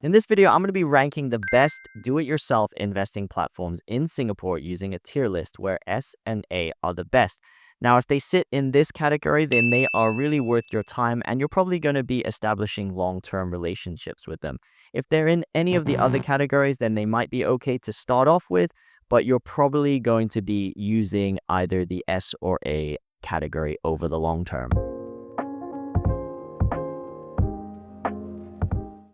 In this video, I'm going to be ranking the best do-it-yourself investing platforms in Singapore using a tier list where S and A are the best. Now, if they sit in this category, then they are really worth your time and you're probably going to be establishing long-term relationships with them. If they're in any of the other categories, then they might be okay to start off with, but you're probably going to be using either the S or A category over the long term.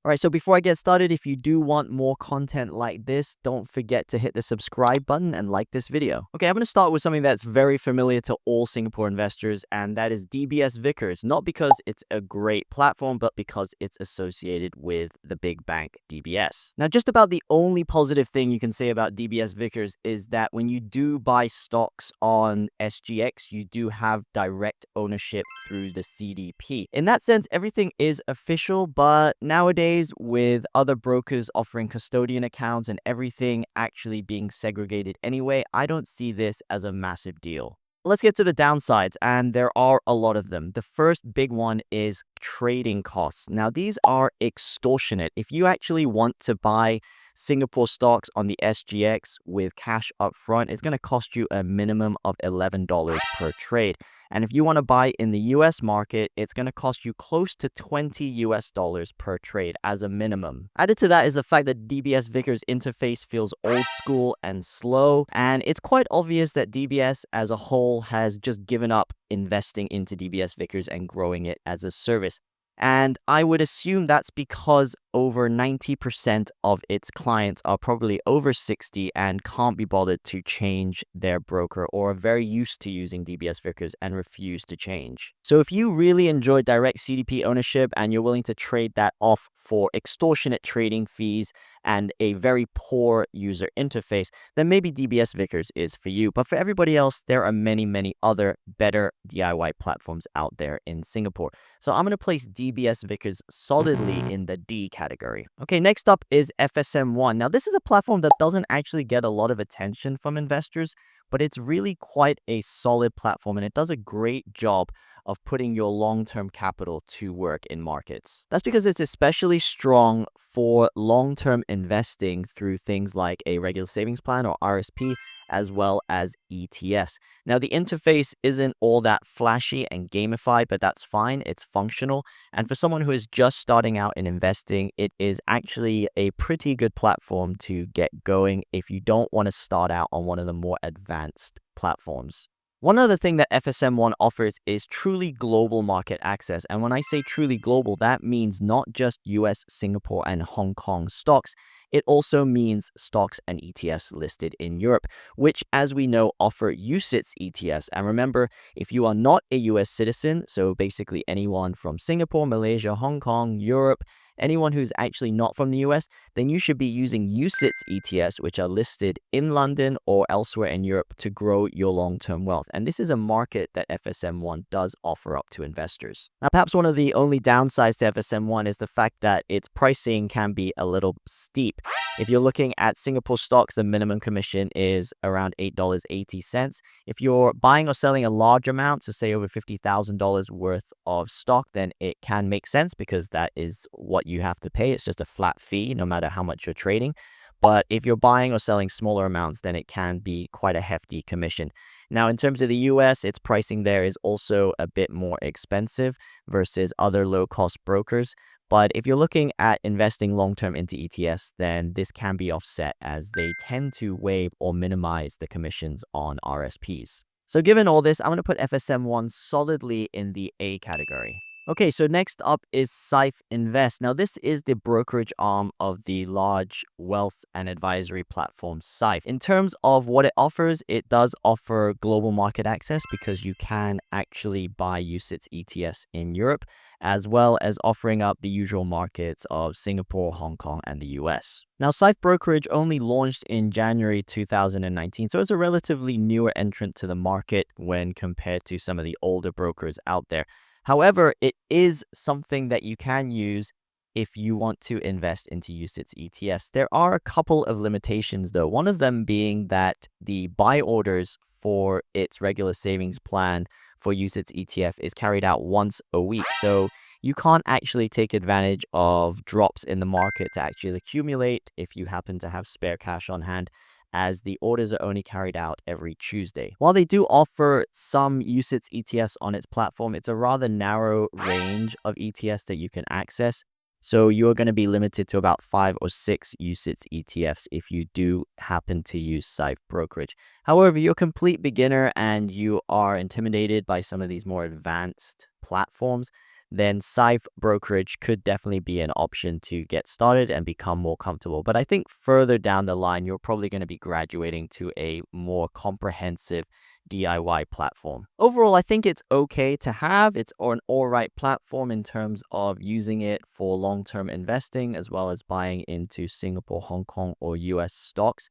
All right, so before I get started, if you do want more content like this, don't forget to hit the subscribe button and like this video. Okay, I'm going to start with something that's very familiar to all Singapore investors, and that is DBS Vickers. Not because it's a great platform, but because it's associated with the big bank DBS. Now, just about the only positive thing you can say about DBS Vickers is that when you do buy stocks on SGX, you do have direct ownership through the CDP. In that sense, everything is official, but nowadays, with other brokers offering custodian accounts and everything actually being segregated anyway, I don't see this as a massive deal. Let's get to the downsides, and there are a lot of them. The first big one is trading costs. Now, these are extortionate. If you actually want to buy Singapore stocks on the SGX with cash up front, it's going to cost you a minimum of $11 per trade. And if you want to buy in the US market, it's going to cost you close to $20 per trade as a minimum. Added to that is the fact that DBS Vickers interface feels old school and slow, and it's quite obvious that DBS as a whole has just given up investing into DBS Vickers and growing it as a service. And I would assume that's because over 90% of its clients are probably over 60 and can't be bothered to change their broker or are very used to using DBS Vickers and refuse to change. So if you really enjoy direct CDP ownership and you're willing to trade that off for extortionate trading fees and a very poor user interface, then maybe DBS Vickers is for you. But for everybody else, there are many other better DIY platforms out there in Singapore. So I'm going to place DBS Vickers solidly in the D category. Okay, next up is FSMOne. Now, this is a platform that doesn't actually get a lot of attention from investors, but it's really quite a solid platform and it does a great job of putting your long-term capital to work in markets. That's because it's especially strong for long-term investing through things like a regular savings plan or RSP, as well as ETFs. Now, the interface isn't all that flashy and gamified, but that's fine. It's functional. And for someone who is just starting out in investing, it is actually a pretty good platform to get going if you don't want to start out on one of the more advanced platforms. One other thing that FSMOne offers is truly global market access. And when I say truly global, that means not just US, Singapore, and Hong Kong stocks. It also means stocks and ETFs listed in Europe, which, as we know, offer UCITS ETFs. And remember, if you are not a US citizen, so basically anyone from Singapore, Malaysia, Hong Kong, Europe, anyone who's actually not from the US, then you should be using UCITS ETFs, which are listed in London or elsewhere in Europe to grow your long-term wealth. And this is a market that FSMOne does offer up to investors. Now, perhaps one of the only downsides to FSMOne is the fact that its pricing can be a little steep. If you're looking at Singapore stocks, the minimum commission is around $8.80. If you're buying or selling a large amount, so say over $50,000 worth of stock, then it can make sense because that is what you have to pay. It's just a flat fee no matter how much you're trading. But if you're buying or selling smaller amounts, then it can be quite a hefty commission. Now, in terms of the US, its pricing there is also a bit more expensive versus other low-cost brokers. But if you're looking at investing long-term into ETFs, then this can be offset as they tend to waive or minimize the commissions on RSPs. So given all this, I'm going to put FSMOne solidly in the A category. Okay, so next up is Syfe Invest. Now, this is the brokerage arm of the large wealth and advisory platform Syfe. In terms of what it offers, it does offer global market access because you can actually buy UCITS ETFs in Europe, as well as offering up the usual markets of Singapore, Hong Kong, and the US. Now, Syfe Brokerage only launched in January 2019, so it's a relatively newer entrant to the market when compared to some of the older brokers out there. However, it is something that you can use if you want to invest into UCITS ETFs. There are a couple of limitations, though. One of them being that the buy orders for its regular savings plan for UCITS ETF is carried out once a week. So you can't actually take advantage of drops in the market to actually accumulate if you happen to have spare cash on hand, as the orders are only carried out every Tuesday. While they do offer some UCITS ETFs on its platform, it's a rather narrow range of ETFs that you can access. So you're going to be limited to about 5 or 6 UCITS ETFs if you do happen to use Syfe brokerage. However, if you're a complete beginner and you are intimidated by some of these more advanced platforms, then Syfe brokerage could definitely be an option to get started and become more comfortable. But I think further down the line, you're probably going to be graduating to a more comprehensive DIY platform. Overall, I think it's okay to have. It's an all right platform in terms of using it for long-term investing, as well as buying into Singapore, Hong Kong, or US stocks.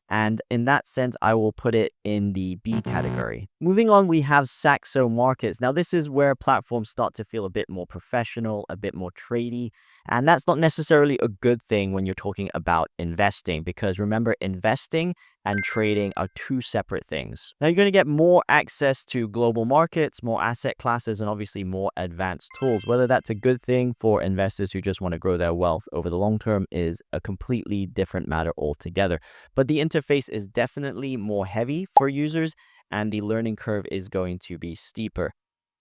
And in that sense, I will put it in the B category. Moving on, we have Saxo Markets. Now, this is where platforms start to feel a bit more professional, a bit more tradey. And that's not necessarily a good thing when you're talking about investing, because remember, investing and trading are two separate things. Now, you're going to get more access to global markets, more asset classes, and obviously more advanced tools. Whether that's a good thing for investors who just want to grow their wealth over the long term is a completely different matter altogether. But the interface is definitely more heavy for users, and the learning curve is going to be steeper.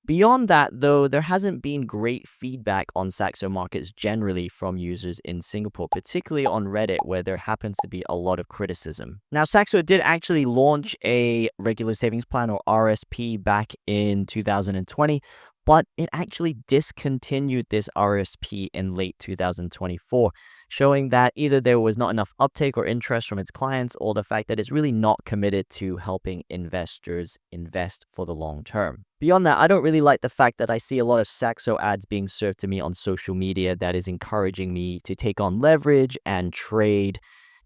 Beyond that, though, there hasn't been great feedback on Saxo Markets generally from users in Singapore, particularly on Reddit, where there happens to be a lot of criticism. Now, Saxo did actually launch a regular savings plan, or RSP, back in 2020, but it actually discontinued this RSP in late 2024, showing that either there was not enough uptake or interest from its clients, or the fact that it's really not committed to helping investors invest for the long term. Beyond that, I don't really like the fact that I see a lot of Saxo ads being served to me on social media that is encouraging me to take on leverage and trade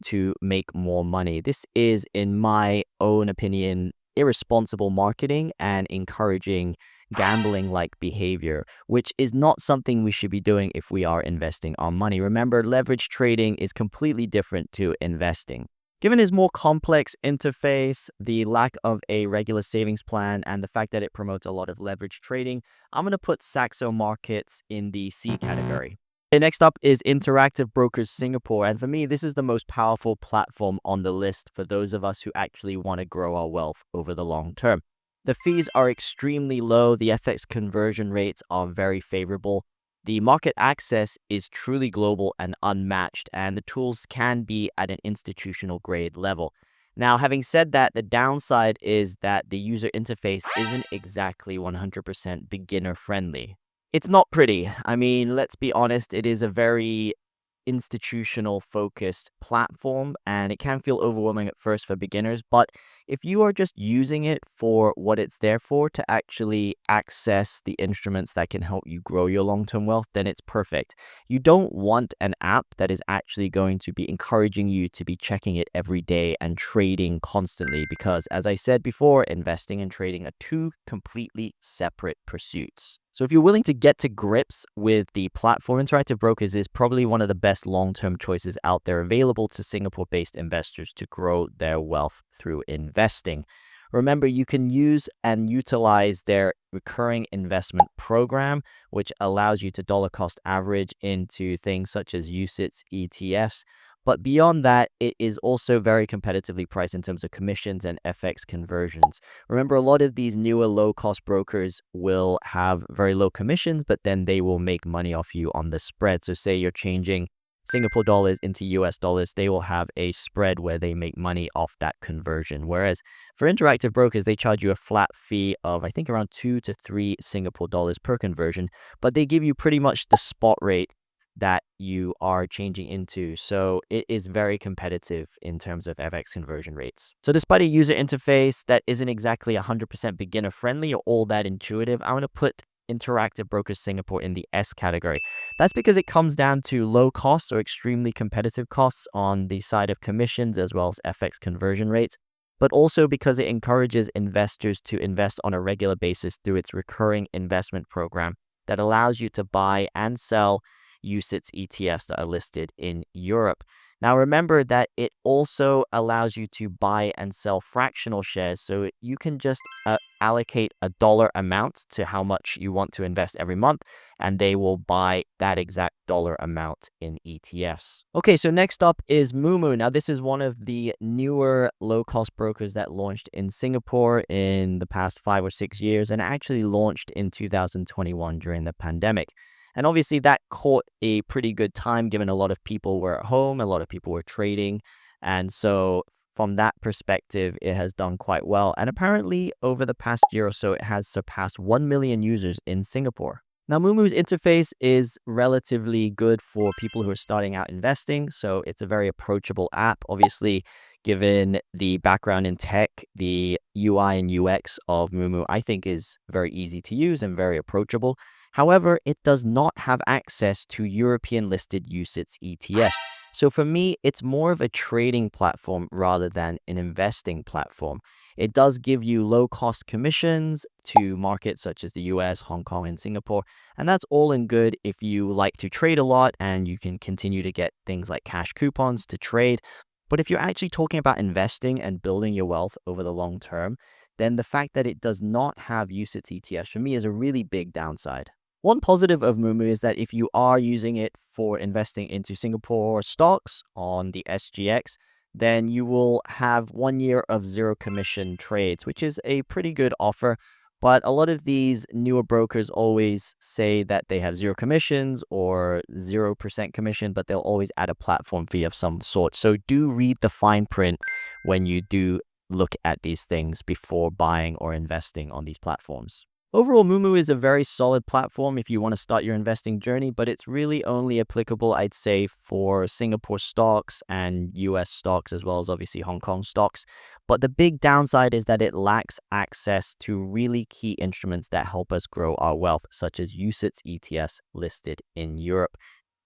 to make more money. This is, in my own opinion, irresponsible marketing and encouraging gambling-like behavior, which is not something we should be doing if we are investing our money. Remember, leverage trading is completely different to investing. Given its more complex interface, the lack of a regular savings plan, and the fact that it promotes a lot of leverage trading, I'm going to put Saxo Markets in the C category. Okay, next up is Interactive Brokers Singapore, and for me, this is the most powerful platform on the list for those of us who actually want to grow our wealth over the long term. The fees are extremely low, the FX conversion rates are very favorable, the market access is truly global and unmatched, and the tools can be at an institutional grade level. Now, having said that, the downside is that the user interface isn't exactly 100% beginner friendly. It's not pretty. I mean, let's be honest, it is a very institutional focused platform, and it can feel overwhelming at first for beginners, but if you are just using it for what it's there for, to actually access the instruments that can help you grow your long-term wealth, then it's perfect. You don't want an app that is actually going to be encouraging you to be checking it every day and trading constantly, because as I said before, investing and trading are two completely separate pursuits. So if you're willing to get to grips with the platform, Interactive Brokers is probably one of the best long-term choices out there available to Singapore-based investors to grow their wealth through investing. Remember, you can use and utilize their recurring investment program, which allows you to dollar cost average into things such as UCITS ETFs. But beyond that, it is also very competitively priced in terms of commissions and FX conversions. Remember, a lot of these newer low-cost brokers will have very low commissions, but then they will make money off you on the spread. So say you're changing Singapore dollars into US dollars, they will have a spread where they make money off that conversion. Whereas for Interactive Brokers, they charge you a flat fee of, I think, around 2 to 3 Singapore dollars per conversion, but they give you pretty much the spot rate that you are changing into. So it is very competitive in terms of FX conversion rates. So despite a user interface that isn't exactly 100% beginner friendly or all that intuitive, I'm going to put Interactive Brokers Singapore in the S category. That's because it comes down to low costs or extremely competitive costs on the side of commissions as well as FX conversion rates, but also because it encourages investors to invest on a regular basis through its recurring investment program that allows you to buy and sell UCITS ETFs that are listed in Europe. Now, remember that it also allows you to buy and sell fractional shares. So you can just allocate a dollar amount to how much you want to invest every month, and they will buy that exact dollar amount in ETFs. Okay, so next up is Moomoo. Now, this is one of the newer low-cost brokers that launched in Singapore in the past 5 or 6 years, and actually launched in 2021 during the pandemic. And obviously, that caught a pretty good time given a lot of people were at home, a lot of people were trading. And so, from that perspective, it has done quite well. And apparently, over the past year or so, it has surpassed 1 million users in Singapore. Now, Moomoo's interface is relatively good for people who are starting out investing. So, it's a very approachable app. Obviously, given the background in tech, the UI and UX of Moomoo, I think is very easy to use and very approachable. However, it does not have access to European listed UCITS ETFs. So for me, it's more of a trading platform rather than an investing platform. It does give you low cost commissions to markets such as the US, Hong Kong, and Singapore. And that's all in good if you like to trade a lot and you can continue to get things like cash coupons to trade. But if you're actually talking about investing and building your wealth over the long term, then the fact that it does not have UCITS ETFs for me is a really big downside. One positive of Moomoo is that if you are using it for investing into Singapore stocks on the SGX, then you will have 1 year of zero commission trades, which is a pretty good offer. But a lot of these newer brokers always say that they have zero commissions or 0% commission, but they'll always add a platform fee of some sort. So do read the fine print when you do look at these things before buying or investing on these platforms. Overall, Moomoo is a very solid platform if you want to start your investing journey, but it's really only applicable, I'd say, for Singapore stocks and US stocks, as well as obviously Hong Kong stocks. But the big downside is that it lacks access to really key instruments that help us grow our wealth, such as UCITS ETFs listed in Europe.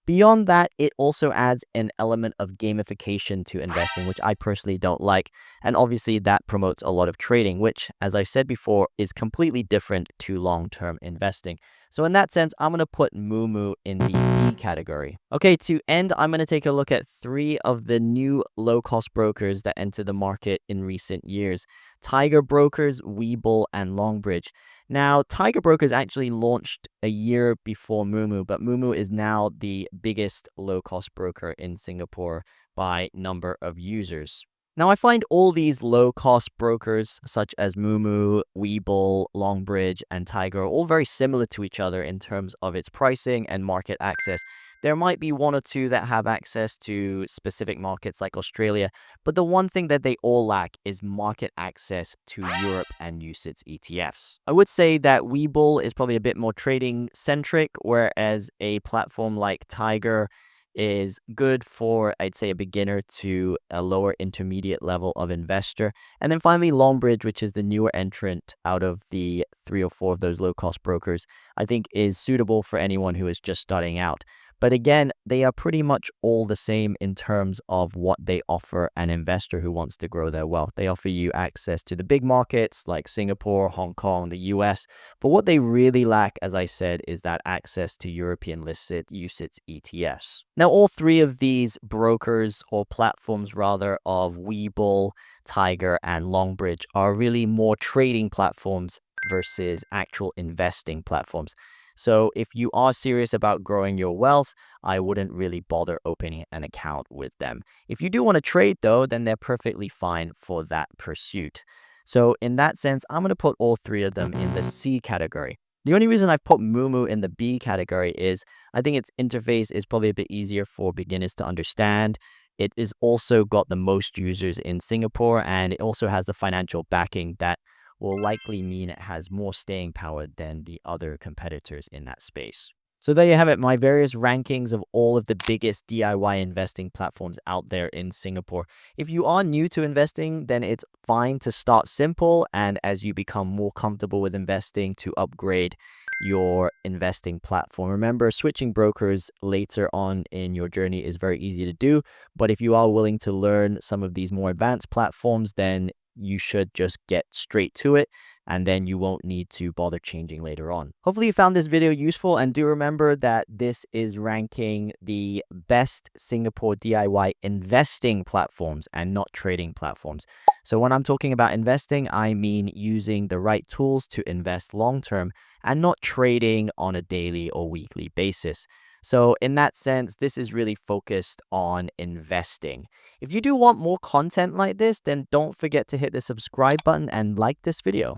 Beyond that, it also adds an element of gamification to investing, which I personally don't like. And obviously, that promotes a lot of trading, which, as I've said before, is completely different to long-term investing. So in that sense, I'm going to put Moomoo in the B category. Okay, to end, I'm going to take a look at 3 of the new low-cost brokers that entered the market in recent years: Tiger Brokers, Webull, and Longbridge. Now, Tiger Brokers actually launched a year before Moomoo, but Moomoo is now the biggest low-cost broker in Singapore by number of users. Now, I find all these low-cost brokers, such as Moomoo, Webull, Longbridge, and Tiger, are all very similar to each other in terms of its pricing and market access. There might be 1 or 2 that have access to specific markets like Australia, but the one thing that they all lack is market access to Europe and UCITS ETFs. I would say that Webull is probably a bit more trading centric, whereas a platform like Tiger is good for, I'd say, a beginner to a lower intermediate level of investor. And then finally, Longbridge, which is the newer entrant out of the 3 or 4 of those low cost brokers, I think is suitable for anyone who is just starting out. But again, they are pretty much all the same in terms of what they offer an investor who wants to grow their wealth. They offer you access to the big markets like Singapore, Hong Kong, the US. But what they really lack, as I said, is that access to European listed UCITS ETFs. Now, all 3 of these brokers, or platforms rather, of Webull, Tiger, and Longbridge are really more trading platforms versus actual investing platforms. So if you are serious about growing your wealth, I wouldn't really bother opening an account with them. If you do want to trade though, then they're perfectly fine for that pursuit. So in that sense, I'm going to put all 3 of them in the C category. The only reason I've put Moomoo in the B category is I think its interface is probably a bit easier for beginners to understand. It is also got the most users in Singapore, and it also has the financial backing that will likely mean it has more staying power than the other competitors in that space. So there you have it, my various rankings of all of the biggest DIY investing platforms out there in Singapore. If you are new to investing, then it's fine to start simple, and as you become more comfortable with investing, to upgrade your investing platform. Remember, switching brokers later on in your journey is very easy to do, but if you are willing to learn some of these more advanced platforms, then you should just get straight to it, and then you won't need to bother changing later on. Hopefully you found this video useful, and do remember that this is ranking the best Singapore DIY investing platforms and not trading platforms. So when I'm talking about investing, I mean using the right tools to invest long term and not trading on a daily or weekly basis. So in that sense, this is really focused on investing. If you do want more content like this, then don't forget to hit the subscribe button and like this video.